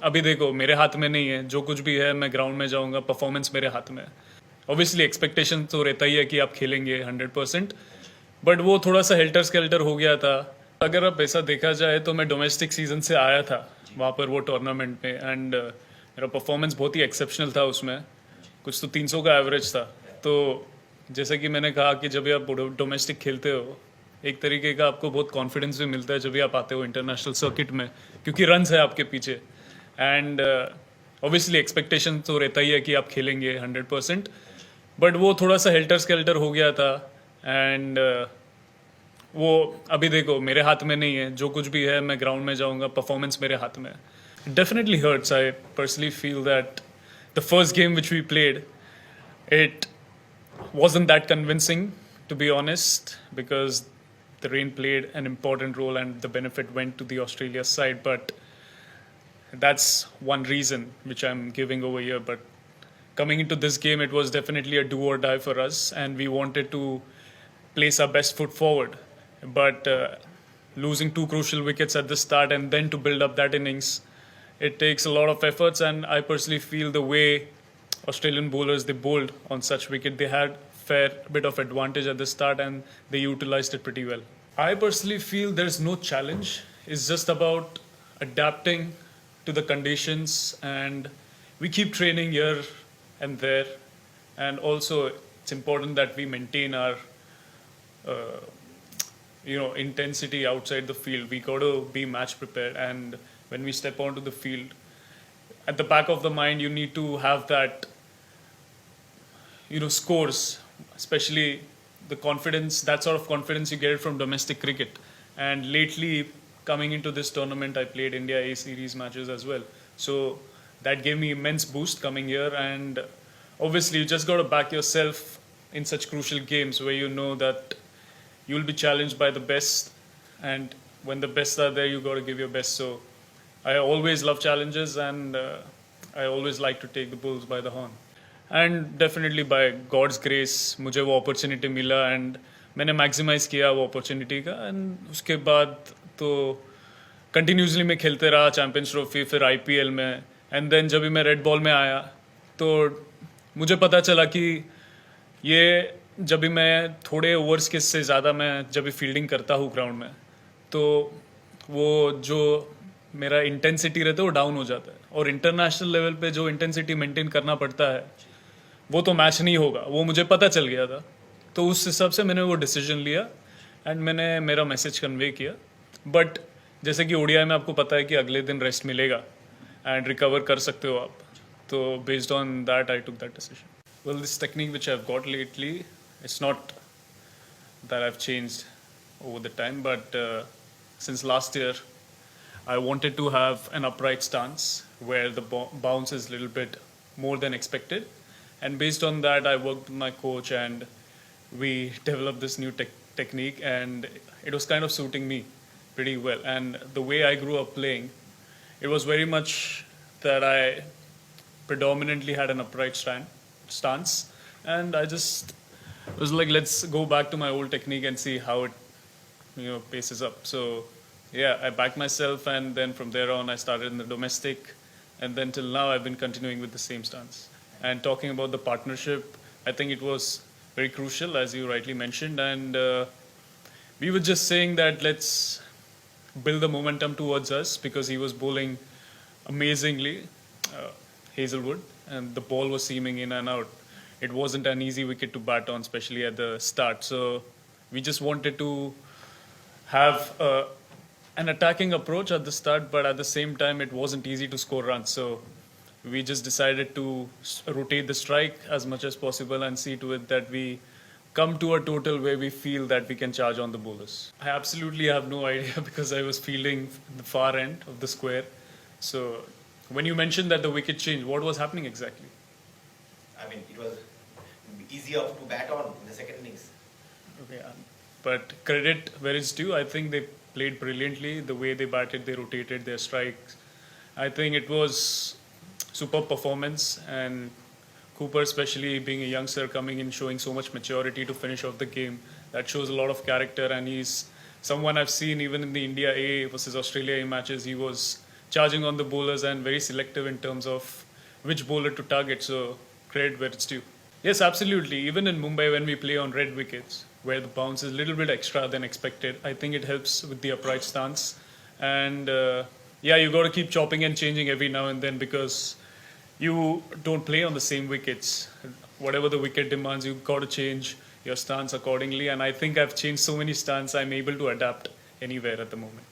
अभी देखो मेरे हाथ में नहीं है, जो कुछ भी है मैं ग्राउंड में जाऊंगा, परफॉर्मेंस मेरे हाथ में है। ऑब्वियसली एक्सपेक्टेशन तो रहता ही है कि आप खेलेंगे 100%, बट वो थोड़ा सा हेल्टर स्केल्टर हो गया था। अगर अब ऐसा देखा जाए तो मैं डोमेस्टिक सीजन से आया था वहाँ पर वो टूर्नामेंट में, एंड मेरा परफॉर्मेंस बहुत ही एक्सेप्शनल था उसमें। कुछ तो 300 का एवरेज था। तो जैसे कि मैंने कहा कि जब भी आप डोमेस्टिक खेलते हो, एक तरीके का आपको बहुत कॉन्फिडेंस भी मिलता है जब भी आप आते हो इंटरनेशनल सर्किट में, क्योंकि रन्स है आपके पीछे। एंड ऑब्वियसली एक्सपेक्टेशन तो रहता ही है कि आप खेलेंगे 100%, बट वो थोड़ा सा हेल्टर स्केल्टर हो गया था। एंड वो अभी देखो मेरे हाथ में नहीं है, जो कुछ भी है मैं ग्राउंड में जाऊंगा, परफॉर्मेंस मेरे हाथ में है। Definitely hurts. I personally feel that the first game which we played, it wasn't that convincing, to be honest, because the rain played an important role and the benefit went to the Australia side. But that's one reason which I'm giving over here. But coming into this game, it was definitely a do or die for us, and we wanted to place our best foot forward. But losing two crucial wickets at the start and then to build up that innings, it takes a lot of efforts. And I personally feel the way Australian bowlers they bowled on such wicket, they had fair bit of advantage at the start and they utilized it pretty well. I personally feel there's no challenge. It's just about adapting to the conditions, and we keep training here and there. And also it's important that we maintain our intensity outside the field. We got to be match prepared, and when we step onto the field, at the back of the mind you need to have that scores, especially the confidence, that sort of confidence you get it from domestic cricket. And lately coming into this tournament I played India A series matches as well, so that gave me immense boost coming here. And obviously you just got to back yourself in such crucial games where you know that you'll be challenged by the best, and when the best are there you got to give your best. So I always love challenges, and I always like to take the bulls by the horn. And definitely by God's grace मुझे वो opportunity मिला, and मैंने maximise किया वो opportunity का। And उसके बाद तो कंटिन्यूसली मैं खेलते रहा चैम्पियंस ट्रॉफी, फिर आईपीएल में। एंड देन जब भी मैं रेड बॉल में आया तो मुझे पता चला कि ये जब भी मैं थोड़े ओवर्स के से ज़्यादा मैं जब भी फील्डिंग करता हूँ ग्राउंड में, तो वो जो मेरा इंटेंसिटी रहता है वो डाउन हो जाता है। और इंटरनेशनल लेवल पे जो इंटेंसिटी मेंटेन करना पड़ता है वो तो मैच नहीं होगा, वो मुझे पता चल गया था। तो उस हिसाब से मैंने वो डिसीजन लिया एंड मैंने मेरा मैसेज कन्वे किया। बट जैसे कि ओडीआई में आपको पता है कि अगले दिन रेस्ट मिलेगा एंड रिकवर कर सकते हो आप, तो based on that I took that decision. Well, this technique which I have got lately, it's not that I have changed over the time, but since last year I wanted to have an upright stance where the bounce is a little bit more than expected. And based on that, I worked with my coach and we developed this new technique, and it was kind of suiting me pretty well. And the way I grew up playing, it was very much that I predominantly had an upright stance. And I just was like, let's go back to my old technique and see how it paces up. So yeah, I backed myself, and then from there on I started in the domestic, and then till now I've been continuing with the same stance. And talking about the partnership, I think it was very crucial, as you rightly mentioned. And we were just saying that let's build the momentum towards us, because he was bowling amazingly, Hazelwood, and the ball was seaming in and out. It wasn't an easy wicket to bat on, especially at the start. So we just wanted to have an attacking approach at the start, but at the same time it wasn't easy to score runs. So we just decided to rotate the strike as much as possible and see to it that we come to a total where we feel that we can charge on the bowlers. I absolutely have no idea because I was fielding the far end of the square. So when you mentioned that the wicket changed, what was happening exactly? I mean, it was easier to bat on in the second innings. Okay, but credit where it's due. I think they played brilliantly. The way they batted, they rotated their strikes. I think it was superb performance, and Cooper, especially being a youngster coming in, showing so much maturity to finish off the game, that shows a lot of character. And he's someone I've seen even in the India A versus Australia A matches. He was charging on the bowlers and very selective in terms of which bowler to target. So credit where it's due. Yes, absolutely. Even in Mumbai, when we play on red wickets, where the bounce is a little bit extra than expected, I think it helps with the upright stance. And yeah, you got to keep chopping and changing every now and then because you don't play on the same wickets. Whatever the wicket demands, you've got to change your stance accordingly. And I think I've changed so many stance, I'm able to adapt anywhere at the moment.